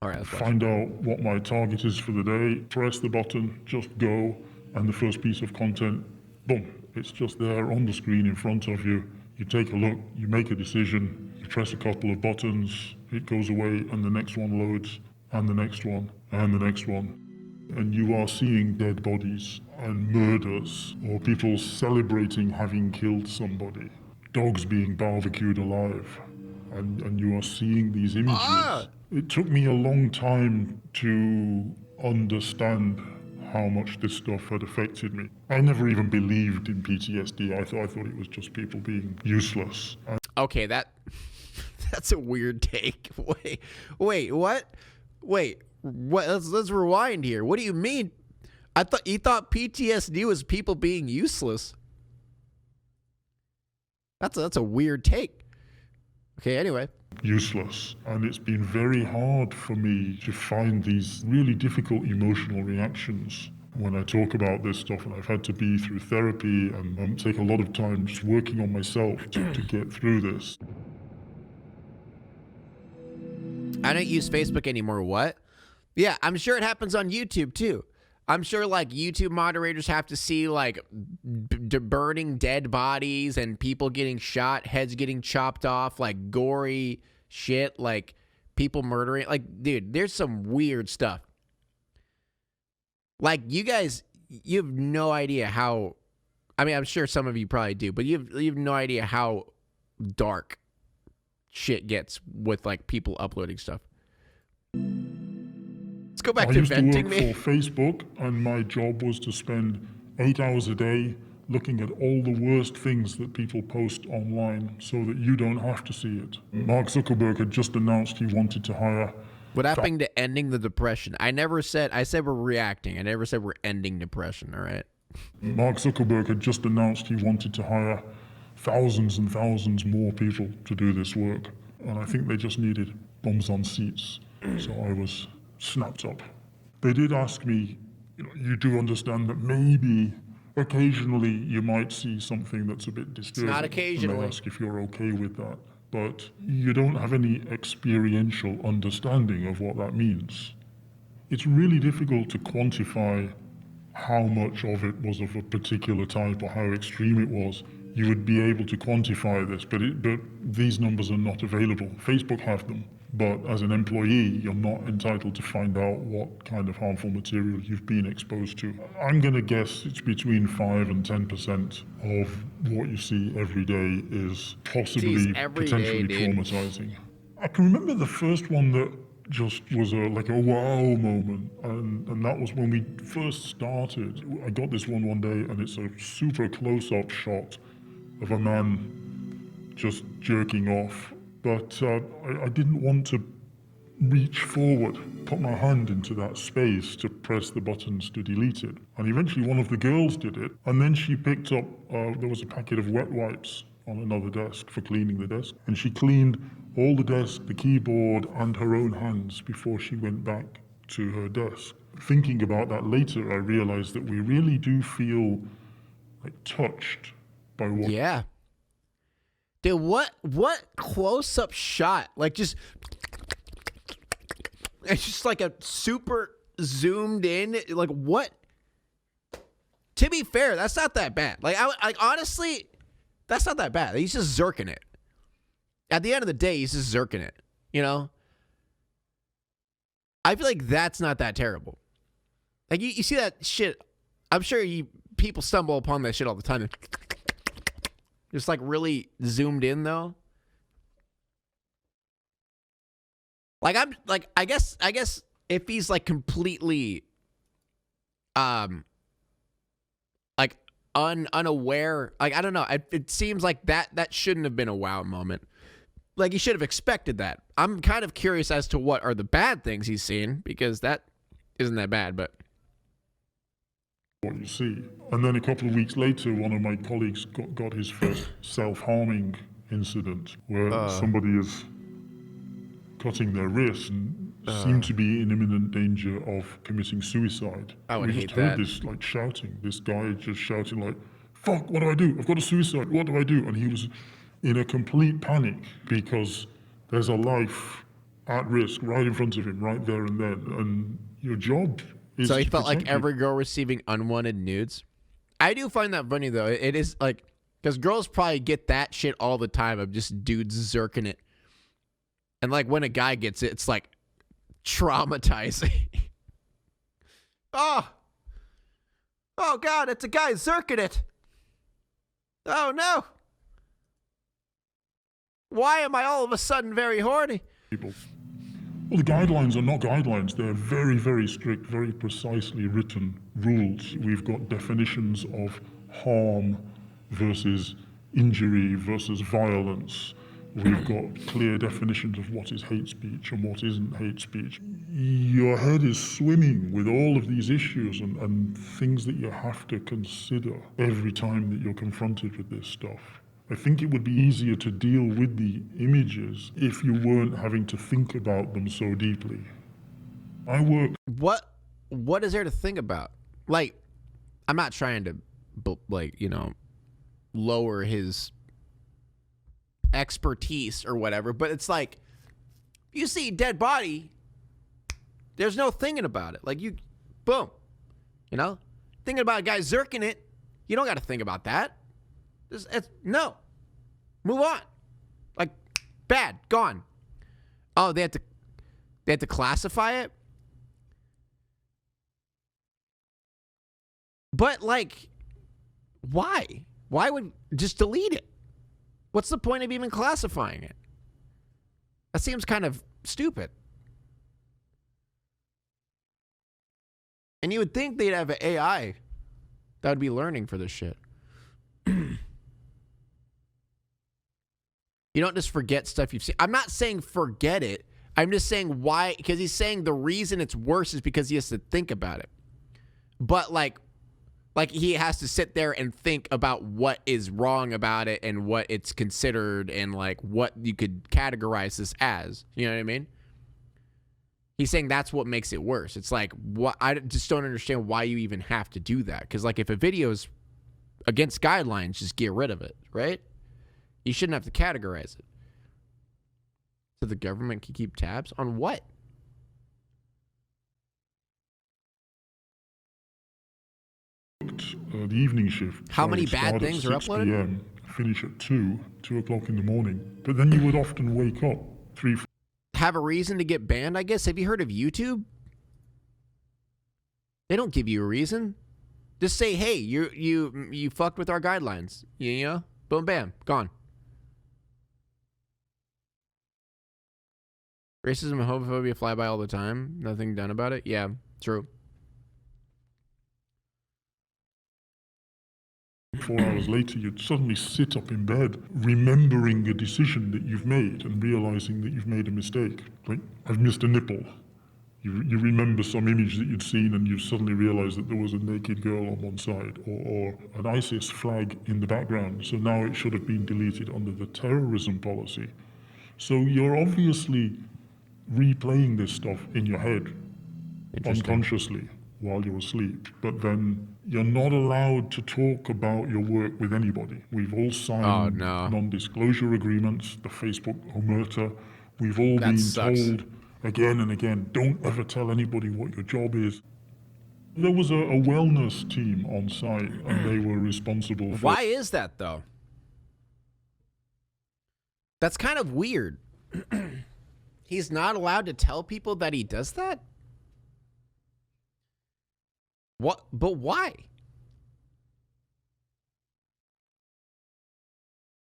All right, let's watch. Find out what my target is for the day, press the button, just go, and the first piece of content, boom, it's just there on the screen in front of you. You take a look, you make a decision, you press a couple of buttons, it goes away, and the next one loads, and the next one, and the next one. And you are seeing dead bodies and murders, or people celebrating having killed somebody, dogs being barbecued alive, and you are seeing these images. It took me a long time to understand how much this stuff had affected me. I never even believed in PTSD. I thought it was just people being useless. Okay, that's a weird take. Wait, what? Wait, what? Let's rewind here. What do you mean? I thought you thought PTSD was people being useless. That's a weird take. Okay, anyway. Useless. And it's been very hard for me to find these really difficult emotional reactions when I talk about this stuff, and I've had to be through therapy and take a lot of time just working on myself to get through this. I don't use Facebook anymore. What? Yeah, I'm sure it happens on YouTube too. I'm sure like YouTube moderators have to see like burning dead bodies and people getting shot, heads getting chopped off, like gory shit, like people murdering. Like, dude, there's some weird stuff. Like, you guys, you have no idea how. I mean, I'm sure some of you probably do, but you have no idea how dark shit gets with like people uploading stuff. Let's go back to venting me. I used to work for Facebook, and my job was to spend 8 hours a day looking at all the worst things that people post online so that you don't have to see it. Mark Zuckerberg had just announced he wanted to hire... What happened to ending the depression? I said we're reacting. I never said we're ending depression, all right? Mark Zuckerberg had just announced he wanted to hire thousands and thousands more people to do this work. And I think they just needed bums on seats. So I was snapped up. They did ask me, you do understand that maybe occasionally you might see something that's a bit disturbing. It's not occasionally. And they ask if you're okay with that. But you don't have any experiential understanding of what that means. It's really difficult to quantify how much of it was of a particular type or how extreme it was. You would be able to quantify this, but these numbers are not available. Facebook have them, but as an employee, you're not entitled to find out what kind of harmful material you've been exposed to. I'm going to guess it's between 5 and 10% of what you see every day is possibly potentially traumatizing. I can remember the first one that just was like a wow moment, and that was when we first started. I got this one day, and it's a super close-up shot of a man just jerking off, but I didn't want to reach forward, put my hand into that space to press the buttons to delete it. And eventually one of the girls did it, and then she picked up, there was a packet of wet wipes on another desk for cleaning the desk, and she cleaned all the desk, the keyboard, and her own hands before she went back to her desk. Thinking about that later, I realized that we really do feel like touched by what... Yeah. Dude, what close-up shot? Like, just... It's just like a super zoomed in. Like, what? To be fair, that's not that bad. Like, honestly, that's not that bad. He's just zerking it. At the end of the day, he's just zerking it. You know? I feel like that's not that terrible. Like, you see that shit. I'm sure people stumble upon that shit all the time. Just like really zoomed in though. Like I guess if he's like completely like unaware, like I don't know, it seems like that shouldn't have been a wow moment. Like he should have expected that. I'm kind of curious as to what are the bad things he's seen, because that isn't that bad, but what you see. And then a couple of weeks later, one of my colleagues got his first self-harming incident where somebody is cutting their wrist and seemed to be in imminent danger of committing suicide. I would hate that. We just heard this like shouting, this guy just shouting like, fuck, what do I do? I've got a suicide, what do I do? And he was in a complete panic because there's a life at risk right in front of him, right there and then. And your job is So he to felt like protect you. every girl receiving unwanted nudes. I do find that funny though. It is like, because girls probably get that shit all the time of just dudes zerking it. And like when a guy gets it, it's like traumatizing. Oh God, it's a guy zerking it. Oh no. Why am I all of a sudden very horny? People. Well, the guidelines are not guidelines. They're very, very strict, very precisely written rules. We've got definitions of harm versus injury versus violence. We've got clear definitions of what is hate speech and what isn't hate speech. Your head is swimming with all of these issues and things that you have to consider every time that you're confronted with this stuff. I think it would be easier to deal with the images if you weren't having to think about them so deeply. I work. What is there to think about? Like, I'm not trying to, like, you know, lower his expertise or whatever, but it's like, you see a dead body, there's no thinking about it. Like, you, boom, you know, thinking about a guy zerking it, you don't got to think about that. No, move on. Like, bad, gone. Oh, they had to classify it. But like, why? Why would just delete it? What's the point of even classifying it? That seems kind of stupid. And you would think they'd have an AI that would be learning for this shit. You don't just forget stuff you've seen. I'm not saying forget it. I'm just saying why, because he's saying the reason it's worse is because he has to think about it. But like he has to sit there and think about what is wrong about it and what it's considered and like what you could categorize this as. You know what I mean? He's saying that's what makes it worse. It's like, what, I just don't understand why you even have to do that. Because like if a video is against guidelines, just get rid of it, right? You shouldn't have to categorize it. So the government can keep tabs on what? The evening shift. How many bad things are uploaded? 6 p.m., finish at 2 o'clock in the morning. But then you would often wake up 3, 4. Have a reason to get banned, I guess. Have you heard of YouTube? They don't give you a reason. Just say, hey, you fucked with our guidelines. You know? Boom, bam, gone. Racism and homophobia fly by all the time. Nothing done about it. Yeah, true. 4 hours later, you'd suddenly sit up in bed, remembering a decision that you've made and realizing that you've made a mistake. Like, I've missed a nipple. You remember some image that you'd seen and you suddenly realized that there was a naked girl on one side or an ISIS flag in the background. So now it should have been deleted under the terrorism policy. So you're obviously replaying this stuff in your head unconsciously while you're asleep, but then you're not allowed to talk about your work with anybody. We've all signed non-disclosure agreements, the Facebook omerta. We've all been told again and again, don't ever tell anybody what your job is. There was a wellness team on site and they were responsible for... Why is that though? That's kind of weird. He's not allowed to tell people that he does that? What? But why?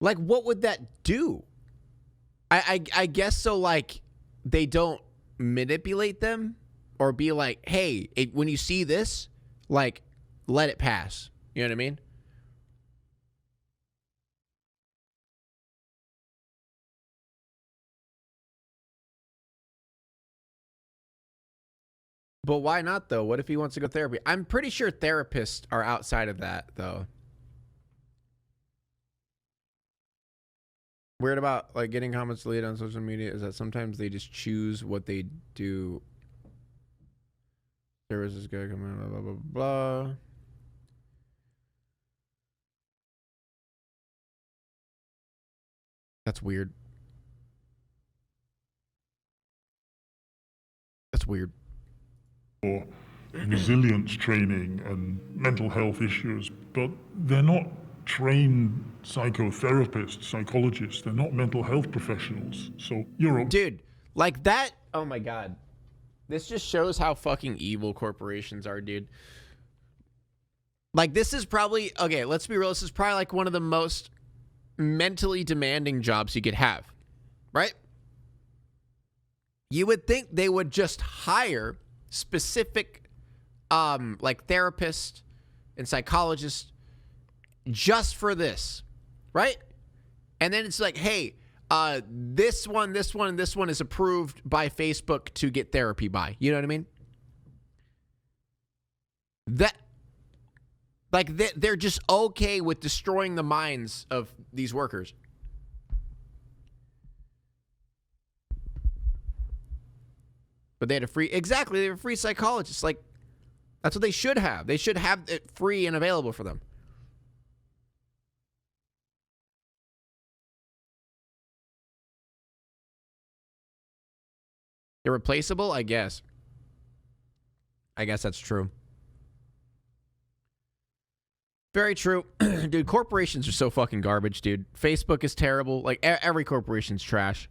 Like, what would that do? I guess so, like, they don't manipulate them or be like, hey, when you see this, like, let it pass. You know what I mean? But why not, though? What if he wants to go to therapy? I'm pretty sure therapists are outside of that, though. Weird about, like, getting comments deleted on social media is that sometimes they just choose what they do. Services guy coming, blah, blah, blah, blah. That's weird. That's weird. Or resilience training and mental health issues, but they're not trained psychotherapists, psychologists. They're not mental health professionals. So you're dude, like that. Oh my God. This just shows how fucking evil corporations are, dude. Like, this is probably, okay, let's be real. This is probably like one of the most mentally demanding jobs you could have, right? You would think they would just hire specific, like therapists and psychologists just for this, right? And then it's like, hey, this one, and this one is approved by Facebook to get therapy by. You know what I mean? That, like, they're just okay with destroying the minds of these workers. But they had a free, exactly, they have a free psychologist. Like, that's what they should have. They should have it free and available for them. They're replaceable, I guess. I guess that's true. Very true. Dude, corporations are so fucking garbage, dude. Facebook is terrible. Like, every corporation's trash.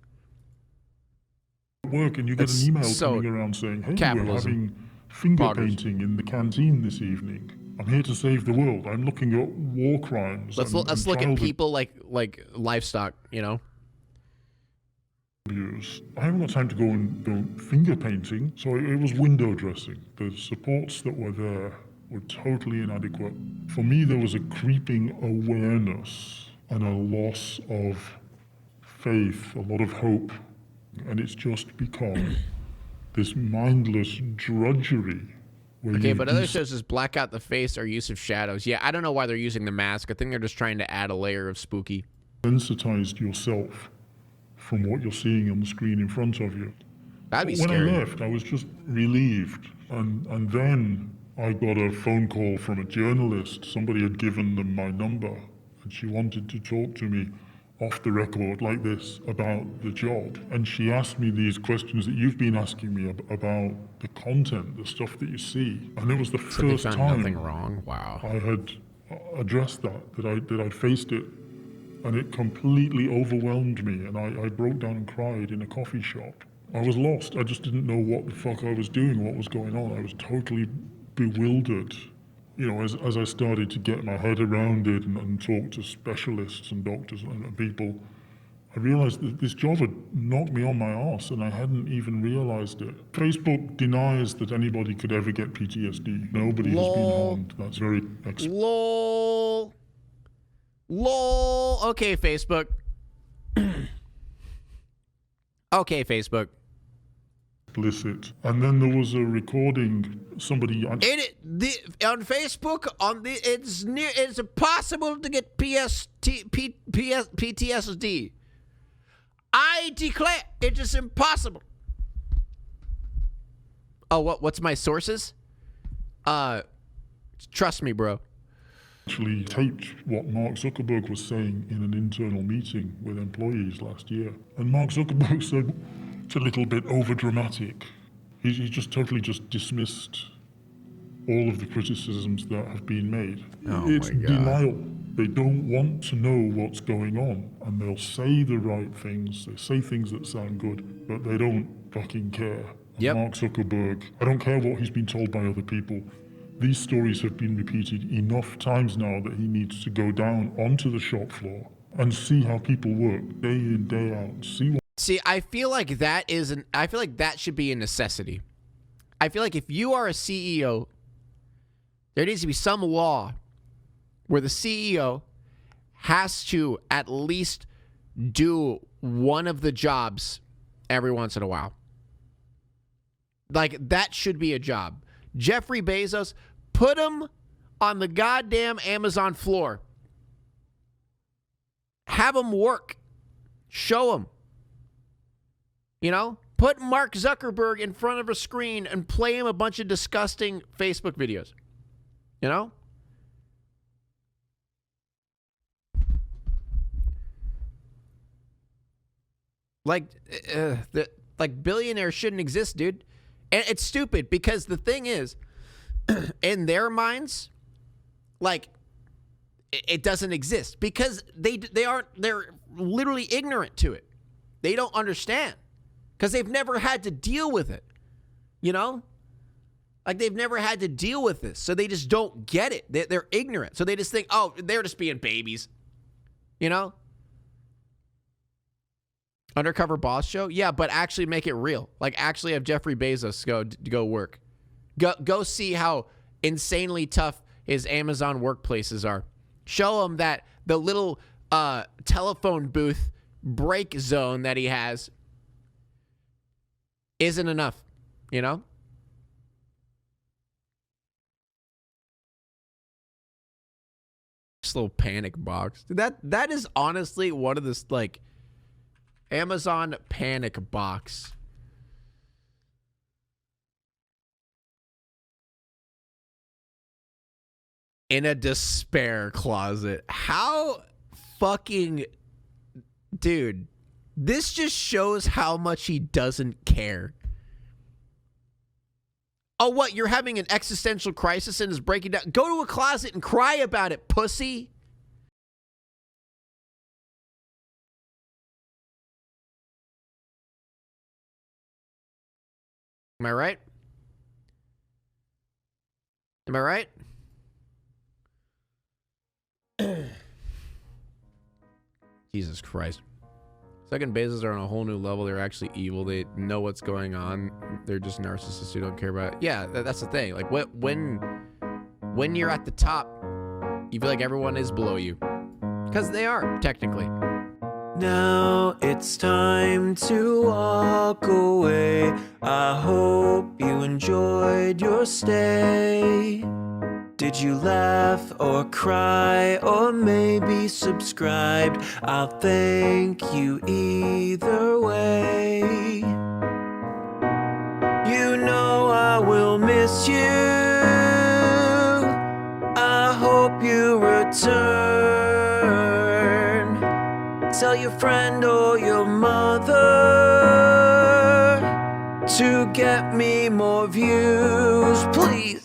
Work and you get an email coming around saying, hey, we're having finger painting in the canteen this evening. I'm here to save the world. I'm looking at war crimes. Let's look at people like livestock, you know? Abuse. I haven't got time to go and do finger painting, so it was window dressing. The supports that were there were totally inadequate. For me, there was a creeping awareness and a loss of faith, a lot of hope. And it's just become this mindless drudgery. Okay, but other shows just black out the face or use of shadows. Yeah, I don't know why they're using the mask. I think they're just trying to add a layer of spooky. Sensitized yourself from what you're seeing on the screen in front of you. That'd be scary. When I left, I was just relieved. And then I got a phone call from a journalist. Somebody had given them my number, and she wanted to talk to me off the record like this about the job. And she asked me these questions that you've been asking me about the content, the stuff that you see. And it was the first time nothing wrong. Wow. I had addressed that I faced it. And it completely overwhelmed me. And I broke down and cried in a coffee shop. I was lost. I just didn't know what the fuck I was doing, what was going on. I was totally bewildered. You know, as I started to get my head around it and talk to specialists and doctors and people, I realized that this job had knocked me on my arse and I hadn't even realized it. Facebook denies that anybody could ever get PTSD. Nobody has been harmed. That's very LOL. Okay, Facebook. Okay, Facebook. Explicit. And then there was a recording. Somebody on Facebook it's impossible to get PTSD. I declare it is impossible. Oh, what's my sources? Trust me, bro. Actually taped what Mark Zuckerberg was saying in an internal meeting with employees last year. And Mark Zuckerberg said it's a little bit overdramatic. He just totally dismissed all of the criticisms that have been made. It's denial. They don't want to know what's going on, and they'll say the right things. They say things that sound good, but they don't fucking care. Yep. Mark Zuckerberg, I don't care what he's been told by other people. These stories have been repeated enough times now that he needs to go down onto the shop floor and see how people work day in, day out. See, I feel like that should be a necessity. I feel like if you are a CEO, there needs to be some law where the CEO has to at least do one of the jobs every once in a while. Like, that should be a job. Jeffrey Bezos, put him on the goddamn Amazon floor. Have him work. Show him. You know? Put Mark Zuckerberg in front of a screen and play him a bunch of disgusting Facebook videos. You know? Like, billionaires shouldn't exist, dude. And it's stupid because the thing is, in their minds, like, it doesn't exist because they're literally ignorant to it. They don't understand because they've never had to deal with it, you know? Like, they've never had to deal with this, so they just don't get it. They're ignorant, so they just think, oh, they're just being babies, you know? Undercover boss show? Yeah, but actually make it real. Like, actually have Jeffrey Bezos go work. Go see how insanely tough his Amazon workplaces are. Show him that the little telephone booth break zone that he has isn't enough, you know? This little panic box. That is honestly one of the, like, Amazon panic box. In a despair closet. How fucking... Dude, this just shows how much he doesn't care. Oh, what? You're having an existential crisis and is breaking down? Go to a closet and cry about it, pussy. Am I right? Am I right? Jesus Christ. Second Bezos are on a whole new level. They're actually evil. They know what's going on. They're just narcissists who don't care about it. Yeah, that's the thing. Like, when you're at the top, you feel like everyone is below you. Because they are, technically. Now it's time to walk away. I hope you enjoyed your stay. Did you laugh or cry or maybe subscribed? I'll thank you either way. You know I will miss you. I hope you return. Tell your friend or your mother to get me more views, please.